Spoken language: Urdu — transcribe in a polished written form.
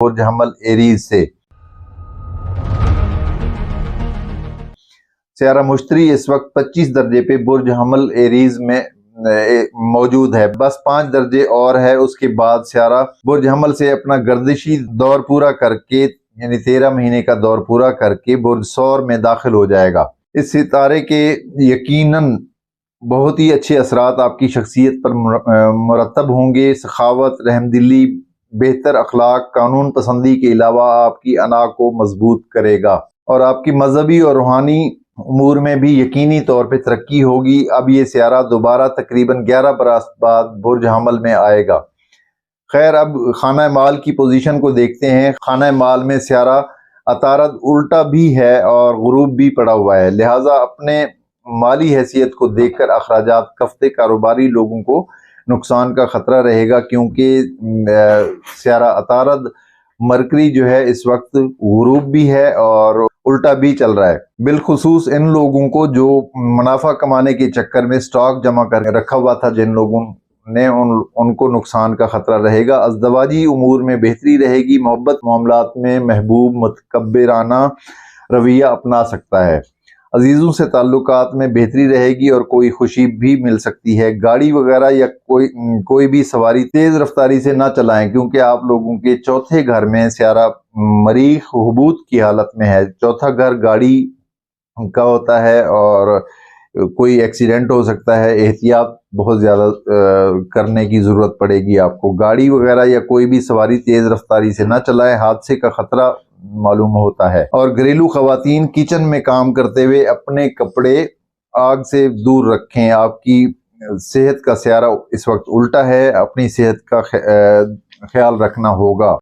برج حمل ایریز سے۔ سیارہ مشتری اس وقت 25 درجے پہ برج حمل ایریز میں موجود ہے، بس 5 درجے اور ہے، اس کے بعد سیارہ برج حمل سے اپنا گردشی دور پورا کر کے یعنی 13 مہینے کا دور پورا کر کے برج ثور میں داخل ہو جائے گا۔ اس ستارے کے یقیناً بہت ہی اچھے اثرات آپ کی شخصیت پر مرتب ہوں گے۔ سخاوت، رحم دلی، بہتر اخلاق، قانون پسندی کے علاوہ آپ کی انا کو مضبوط کرے گا، اور آپ کی مذہبی اور روحانی امور میں بھی یقینی طور پہ ترقی ہوگی۔ اب یہ سیارہ دوبارہ تقریباً 11 برس بعد برج حمل میں آئے گا۔ خیر، اب خانہ مال کی پوزیشن کو دیکھتے ہیں۔ خانہ مال میں سیارہ عطارد الٹا بھی ہے اور غروب بھی پڑا ہوا ہے، لہٰذا اپنے مالی حیثیت کو دیکھ کر اخراجات کفتے کاروباری لوگوں کو نقصان کا خطرہ رہے گا، کیونکہ سیارہ عطارد مرکری جو ہے اس وقت غروب بھی ہے اور الٹا بھی چل رہا ہے۔ بالخصوص ان لوگوں کو جو منافع کمانے کے چکر میں سٹاک جمع کر کے رکھا ہوا تھا، جن لوگوں نے ان کو نقصان کا خطرہ رہے گا۔ ازدواجی امور میں بہتری رہے گی، محبت معاملات میں محبوب متکبرانہ رویہ اپنا سکتا ہے، عزیزوں سے تعلقات میں بہتری رہے گی اور کوئی خوشی بھی مل سکتی ہے۔ گاڑی وغیرہ یا کوئی بھی سواری تیز رفتاری سے نہ چلائیں، کیونکہ آپ لوگوں کے چوتھے گھر میں سیارہ مریخ حبوط کی حالت میں ہے۔ چوتھا گھر گاڑی کا ہوتا ہے اور کوئی ایکسیڈنٹ ہو سکتا ہے، احتیاط بہت زیادہ کرنے کی ضرورت پڑے گی آپ کو۔ گاڑی وغیرہ یا کوئی بھی سواری تیز رفتاری سے نہ چلائیں، حادثے کا خطرہ معلوم ہوتا ہے۔ اور گھریلو خواتین کچن میں کام کرتے ہوئے اپنے کپڑے آگ سے دور رکھیں۔ آپ کی صحت کا سیارہ اس وقت الٹا ہے، اپنی صحت کا خیال رکھنا ہوگا۔